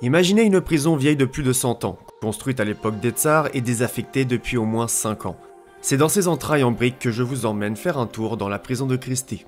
Imaginez une prison vieille de plus de 100 ans, construite à l'époque des tsars et désaffectée depuis au moins 5 ans. C'est dans ces entrailles en briques que je vous emmène faire un tour dans la prison de Kristi.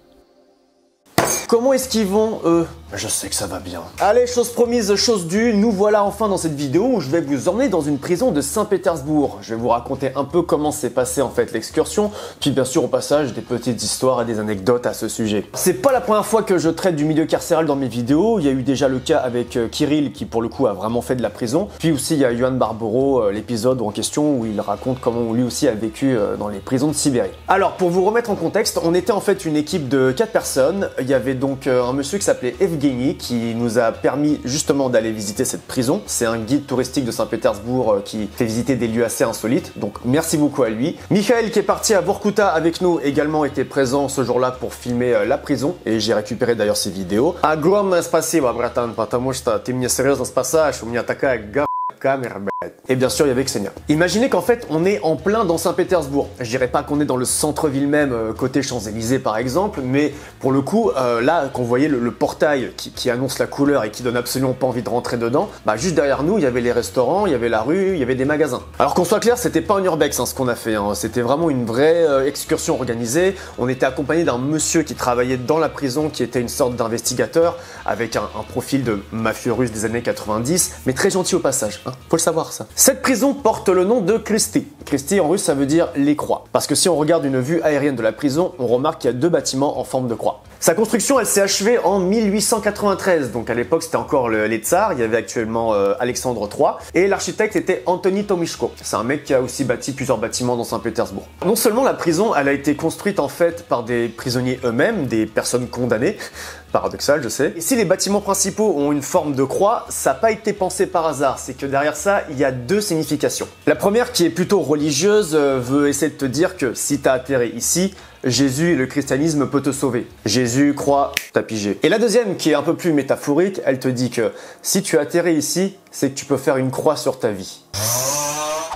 Comment est-ce qu'ils vont, eux? Je sais que ça va bien. Allez, chose promise, chose due, nous voilà enfin dans cette vidéo où je vais vous emmener dans une prison de Saint-Pétersbourg. Je vais vous raconter un peu comment s'est passée en fait l'excursion, puis bien sûr au passage des petites histoires et des anecdotes à ce sujet. C'est pas la première fois que je traite du milieu carcéral dans mes vidéos, il y a eu déjà le cas avec Kirill qui pour le coup a vraiment fait de la prison, puis aussi il y a Yohan Barbero, l'épisode en question où il raconte comment lui aussi a vécu dans les prisons de Sibérie. Alors pour vous remettre en contexte, on était en fait une équipe de 4 personnes, il y avait donc un monsieur qui s'appelait Evgeny qui nous a permis justement d'aller visiter cette prison. C'est un guide touristique de Saint-Pétersbourg qui fait visiter des lieux assez insolites, donc merci beaucoup à lui. Michael qui est parti à Vorkuta avec nous également était présent ce jour-là pour filmer la prison et j'ai récupéré d'ailleurs ses vidéos. Огромное спасибо, братан, потому что ты меня серьезно спасаешь, у меня такая caméra. Et bien sûr, il y avait Xenia. Imaginez qu'en fait, on est en plein dans Saint-Pétersbourg. Je dirais pas qu'on est dans le centre-ville même, côté Champs-Élysées par exemple, mais pour le coup, là, quand vous voyez le portail qui annonce la couleur et qui donne absolument pas envie de rentrer dedans, bah juste derrière nous, il y avait les restaurants, il y avait la rue, il y avait des magasins. Alors qu'on soit clair, c'était pas un urbex ce qu'on a fait, hein. C'était vraiment une vraie excursion organisée. On était accompagné d'un monsieur qui travaillait dans la prison, qui était une sorte d'investigateur, avec un profil de mafieux russe des années 90, mais très gentil au passage, hein. Faut le savoir ça. Cette prison porte le nom de Kristi. Kristi en russe ça veut dire les croix. Parce que si on regarde une vue aérienne de la prison, on remarque qu'il y a 2 bâtiments en forme de croix. Sa construction elle s'est achevée en 1893, donc à l'époque c'était encore les tsars, il y avait actuellement Alexandre III, et l'architecte était Anthony Tomishko. C'est un mec qui a aussi bâti plusieurs bâtiments dans Saint-Pétersbourg. Non seulement la prison elle a été construite en fait par des prisonniers eux-mêmes, des personnes condamnées, paradoxal, je sais. Et si les bâtiments principaux ont une forme de croix, ça n'a pas été pensé par hasard, c'est que derrière ça, il y a 2 significations. La première, qui est plutôt religieuse, veut essayer de te dire que si t'as atterri ici, Jésus et le christianisme peut te sauver. Jésus, croix, t'as pigé. Et la deuxième, qui est un peu plus métaphorique, elle te dit que si tu atterris ici, c'est que tu peux faire une croix sur ta vie.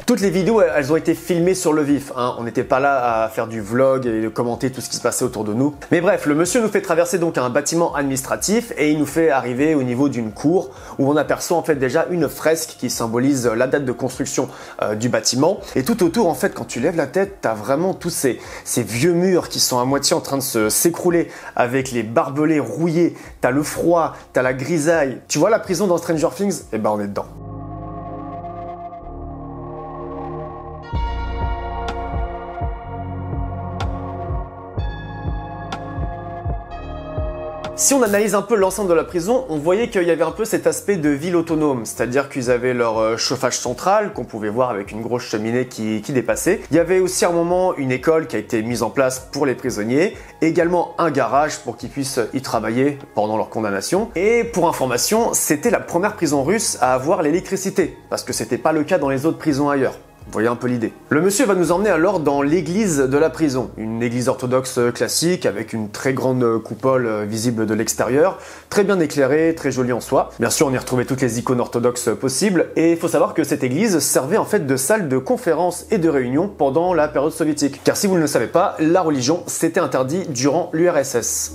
Toutes les vidéos, elles ont été filmées sur le vif, hein. On n'était pas là à faire du vlog et de commenter tout ce qui se passait autour de nous. Mais bref, le monsieur nous fait traverser donc un bâtiment administratif et il nous fait arriver au niveau d'une cour où on aperçoit en fait déjà une fresque qui symbolise la date de construction du bâtiment. Et tout autour, en fait, quand tu lèves la tête, t'as vraiment tous ces vieux murs qui sont à moitié en train de s'écrouler avec les barbelés rouillés. T'as le froid, t'as la grisaille. Tu vois la prison dans Stranger Things? Eh ben on est dedans. Si on analyse un peu l'ensemble de la prison, on voyait qu'il y avait un peu cet aspect de ville autonome, c'est-à-dire qu'ils avaient leur chauffage central, qu'on pouvait voir avec une grosse cheminée qui dépassait. Il y avait aussi à un moment une école qui a été mise en place pour les prisonniers, également un garage pour qu'ils puissent y travailler pendant leur condamnation. Et pour information, c'était la première prison russe à avoir l'électricité, parce que c'était pas le cas dans les autres prisons ailleurs. Vous voyez un peu l'idée. Le monsieur va nous emmener alors dans l'église de la prison, une église orthodoxe classique avec une très grande coupole visible de l'extérieur, très bien éclairée, très jolie en soi. Bien sûr, on y retrouvait toutes les icônes orthodoxes possibles et il faut savoir que cette église servait en fait de salle de conférence et de réunion pendant la période soviétique. Car si vous ne le savez pas, la religion s'était interdite durant l'URSS.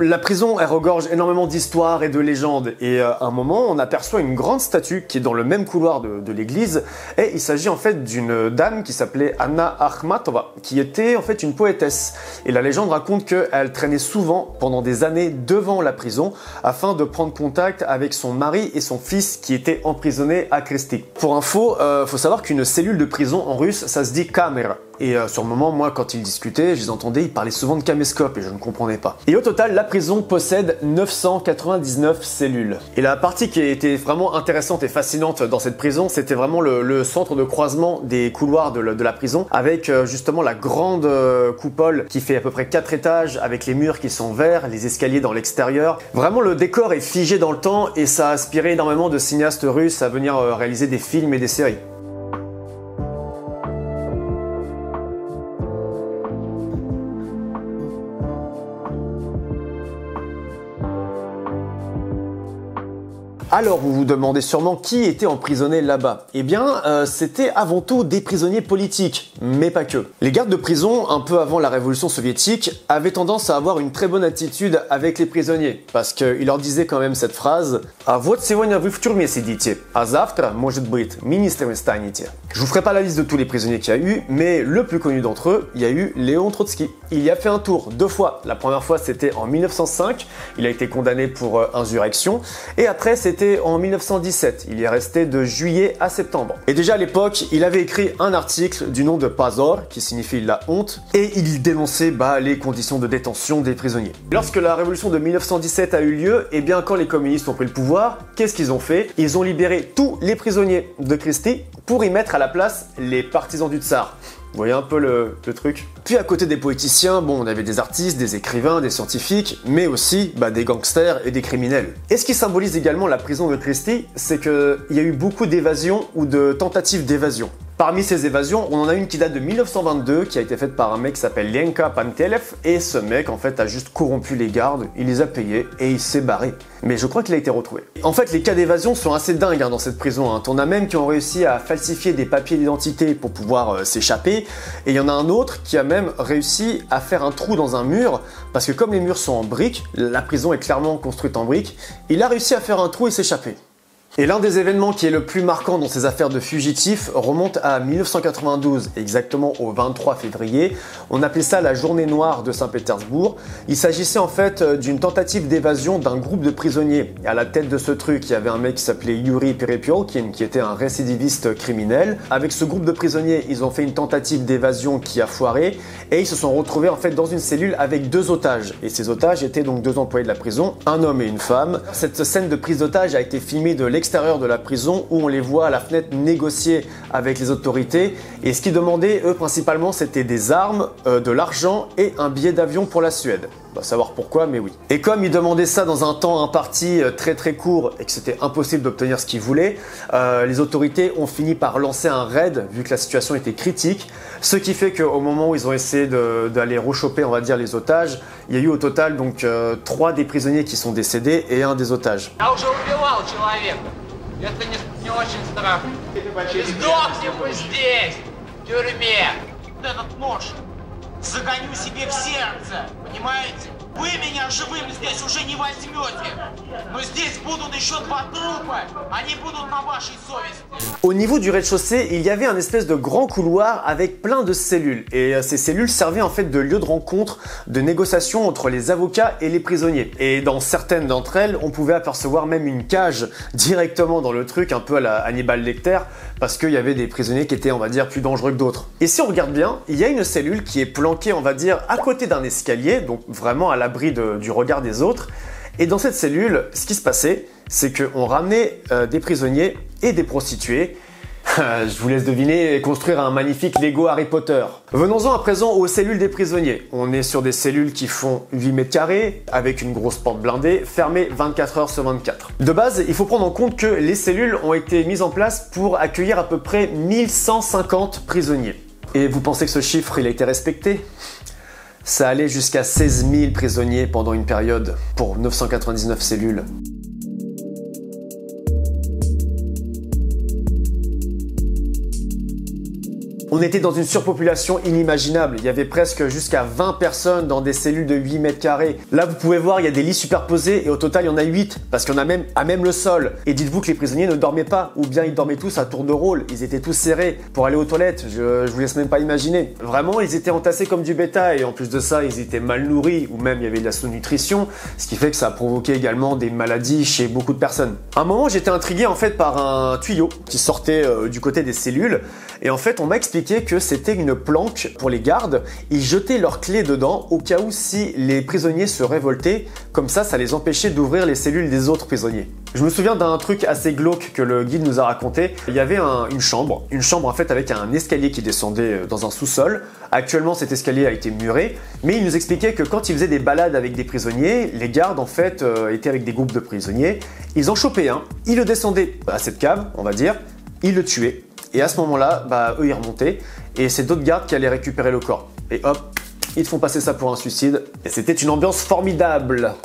La prison, elle regorge énormément d'histoires et de légendes et à un moment, on aperçoit une grande statue qui est dans le même couloir de l'église et il s'agit en fait d'une dame qui s'appelait Anna Akhmatova, qui était en fait une poétesse. Et la légende raconte qu'elle traînait souvent pendant des années devant la prison afin de prendre contact avec son mari et son fils qui étaient emprisonnés à Kristi. Pour info, faut savoir qu'une cellule de prison en russe, ça se dit kamera. Et sur le moment, moi, quand ils discutaient, je les entendais, ils parlaient souvent de caméscope et je ne comprenais pas. Et au total, la prison possède 999 cellules. Et la partie qui était vraiment intéressante et fascinante dans cette prison, c'était vraiment le centre de croisement des couloirs de la prison, avec justement la grande coupole qui fait à peu près 4 étages, avec les murs qui sont verts, les escaliers dans l'extérieur. Vraiment, le décor est figé dans le temps et ça a inspiré énormément de cinéastes russes à venir réaliser des films et des séries. Alors vous vous demandez sûrement qui était emprisonné là-bas. Eh bien, c'était avant tout des prisonniers politiques, mais pas que. Les gardes de prison, un peu avant la révolution soviétique, avaient tendance à avoir une très bonne attitude avec les prisonniers, parce qu'ils leur disaient quand même cette phrase « Ah, вот сегодня вы в тюрьме сидите, а завтра, может быть, министром станете ». Je vous ferai pas la liste de tous les prisonniers qu'il y a eu, mais le plus connu d'entre eux, il y a eu Léon Trotsky. Il y a fait un tour 2 fois. La première fois, c'était en 1905, il a été condamné pour insurrection, et après, c'était en 1917, il y est resté de juillet à septembre. Et déjà à l'époque, il avait écrit un article du nom de Pazor, qui signifie la honte, et il dénonçait les conditions de détention des prisonniers. Lorsque la révolution de 1917 a eu lieu, et bien quand les communistes ont pris le pouvoir, qu'est-ce qu'ils ont fait? Ils ont libéré tous les prisonniers de Christie pour y mettre à la place les partisans du tsar. Vous voyez un peu le truc. Puis à côté des poéticiens, on avait des artistes, des écrivains, des scientifiques, mais aussi des gangsters et des criminels. Et ce qui symbolise également la prison de Christie, c'est qu'il y a eu beaucoup d'évasions ou de tentatives d'évasion. Parmi ces évasions, on en a une qui date de 1922, qui a été faite par un mec qui s'appelle Lenka Pantelev, et ce mec en fait a juste corrompu les gardes, il les a payés et il s'est barré. Mais je crois qu'il a été retrouvé. En fait, les cas d'évasion sont assez dingues dans cette prison. T'en as même qui ont réussi à falsifier des papiers d'identité pour pouvoir s'échapper, et il y en a un autre qui a même réussi à faire un trou dans un mur, parce que comme les murs sont en briques, la prison est clairement construite en briques, il a réussi à faire un trou et s'échapper. Et l'un des événements qui est le plus marquant dans ces affaires de fugitifs remonte à 1992, exactement au 23 février. On appelait ça la journée noire de Saint-Pétersbourg. Il s'agissait en fait d'une tentative d'évasion d'un groupe de prisonniers. Et à la tête de ce truc, il y avait un mec qui s'appelait Yuri Perepiolkin, qui était un récidiviste criminel. Avec ce groupe de prisonniers, ils ont fait une tentative d'évasion qui a foiré et ils se sont retrouvés en fait dans une cellule avec 2 otages. Et ces otages étaient donc 2 employés de la prison, un homme et une femme. Cette scène de prise d'otage a été filmée de l'extérieur de la prison où on les voit à la fenêtre négocier avec les autorités, et ce qu'ils demandaient eux principalement c'était des armes, de l'argent et un billet d'avion pour la Suède. On va savoir pourquoi, mais oui. Et comme ils demandaient ça dans un temps imparti très court et que c'était impossible d'obtenir ce qu'ils voulaient, les autorités ont fini par lancer un raid vu que la situation était critique, ce qui fait qu'au moment où ils ont essayé d'aller rechoper on va dire les otages, il y a eu au total donc 3 des prisonniers qui sont décédés et 1 des otages. Это не очень страшно. Сдохни мы здесь, в тюрьме. Этот нож загоню себе в сердце, понимаете? Вы меня живым здесь уже не возьмете. Но здесь будут еще 2 трупа. Они будут на вашей совести. Au niveau du rez-de-chaussée, il y avait un espèce de grand couloir avec plein de cellules. Et ces cellules servaient en fait de lieu de rencontre, de négociation entre les avocats et les prisonniers. Et dans certaines d'entre elles, on pouvait apercevoir même une cage directement dans le truc, un peu à la Hannibal Lecter, parce qu'il y avait des prisonniers qui étaient, on va dire, plus dangereux que d'autres. Et si on regarde bien, il y a une cellule qui est planquée, on va dire, à côté d'un escalier, donc vraiment à l'abri du regard des autres. Et dans cette cellule, ce qui se passait, c'est qu'on ramenait des prisonniers et des prostituées. Je vous laisse deviner et construire un magnifique Lego Harry Potter. Venons-en à présent aux cellules des prisonniers. On est sur des cellules qui font 8 mètres carrés, avec une grosse porte blindée, fermée 24 heures sur 24. De base, il faut prendre en compte que les cellules ont été mises en place pour accueillir à peu près 1150 prisonniers. Et vous pensez que ce chiffre, il a été respecté ? Ça allait jusqu'à 16 000 prisonniers pendant une période pour 999 cellules. On était dans une surpopulation inimaginable. Il y avait presque jusqu'à 20 personnes dans des cellules de 8 mètres carrés. Là, vous pouvez voir, il y a des lits superposés et au total, il y en a 8 parce qu'il y en a même à même le sol. Et dites-vous que les prisonniers ne dormaient pas ou bien ils dormaient tous à tour de rôle. Ils étaient tous serrés pour aller aux toilettes. Je vous laisse même pas imaginer. Vraiment, ils étaient entassés comme du bétail et en plus de ça, ils étaient mal nourris ou même il y avait de la sous-nutrition, ce qui fait que ça a provoqué également des maladies chez beaucoup de personnes. À un moment, j'étais intrigué en fait par un tuyau qui sortait du côté des cellules et en fait, on m'a expliqué que c'était une planque pour les gardes. Ils jetaient leurs clés dedans au cas où si les prisonniers se révoltaient, comme ça les empêchait d'ouvrir les cellules des autres prisonniers. Je me souviens d'un truc assez glauque que le guide nous a raconté. Il y avait une chambre en fait avec un escalier qui descendait dans un sous-sol. Actuellement cet escalier a été muré, mais il nous expliquait que quand ils faisaient des balades avec des prisonniers, les gardes en fait étaient avec des groupes de prisonniers, ils en chopaient un, ils le descendaient à cette cave, on va dire, ils le tuaient. Et à ce moment-là, eux ils remontaient et c'est d'autres gardes qui allaient récupérer le corps. Et hop, ils te font passer ça pour un suicide. Et c'était une ambiance formidable.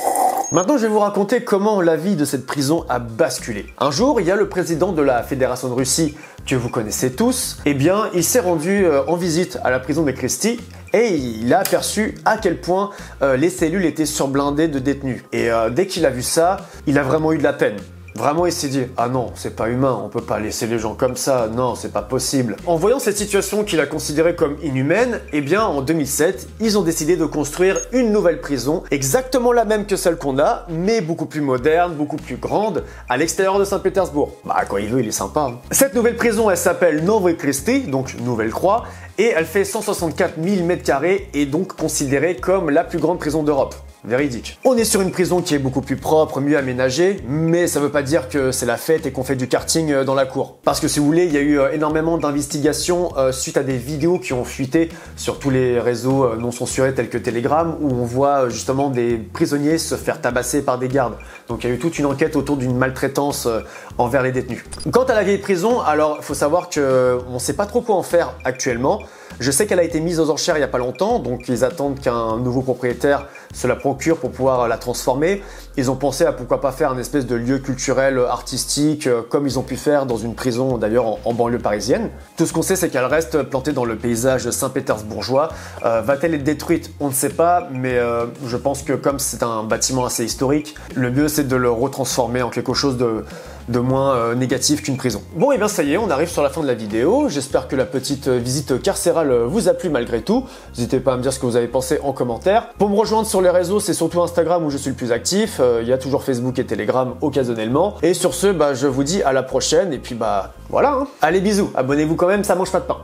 Maintenant, je vais vous raconter comment la vie de cette prison a basculé. Un jour, il y a le président de la Fédération de Russie, que vous connaissez tous, eh bien, il s'est rendu en visite à la prison de Kresti et il a aperçu à quel point les cellules étaient surblindées de détenus. Et dès qu'il a vu ça, il a vraiment eu de la peine. Vraiment, il s'est dit « Ah non, c'est pas humain, on peut pas laisser les gens comme ça, non, c'est pas possible. » En voyant cette situation qu'il a considérée comme inhumaine, eh bien, en 2007, ils ont décidé de construire une nouvelle prison, exactement la même que celle qu'on a, mais beaucoup plus moderne, beaucoup plus grande, à l'extérieur de Saint-Pétersbourg. Bah, quand il veut, il est sympa. Hein. Cette nouvelle prison, elle s'appelle Novoye Kresti, donc Nouvelle Croix, et elle fait 164 000 m² et donc considérée comme la plus grande prison d'Europe. Véridique. On est sur une prison qui est beaucoup plus propre, mieux aménagée, mais ça veut pas dire que c'est la fête et qu'on fait du karting dans la cour. Parce que si vous voulez, il y a eu énormément d'investigations suite à des vidéos qui ont fuité sur tous les réseaux non censurés tels que Telegram, où on voit justement des prisonniers se faire tabasser par des gardes. Donc il y a eu toute une enquête autour d'une maltraitance envers les détenus. Quant à la vieille prison, alors il faut savoir qu'on sait pas trop quoi en faire actuellement. Je sais qu'elle a été mise aux enchères il n'y a pas longtemps, donc ils attendent qu'un nouveau propriétaire se la procure pour pouvoir la transformer. Ils ont pensé à pourquoi pas faire un espèce de lieu culturel, artistique, comme ils ont pu faire dans une prison d'ailleurs en banlieue parisienne. Tout ce qu'on sait, c'est qu'elle reste plantée dans le paysage saint-pétersbourgeois. Va-t-elle être détruite? On ne sait pas, mais je pense que comme c'est un bâtiment assez historique, le mieux c'est de le retransformer en quelque chose de moins négatif qu'une prison. Bon, et bien ça y est, on arrive sur la fin de la vidéo. J'espère que la petite visite carcérale vous a plu malgré tout. N'hésitez pas à me dire ce que vous avez pensé en commentaire. Pour me rejoindre sur les réseaux, c'est surtout Instagram où je suis le plus actif. Il y a toujours Facebook et Telegram occasionnellement. Et sur ce, je vous dis à la prochaine. Et puis voilà. Hein. Allez, bisous. Abonnez-vous quand même, ça mange pas de pain.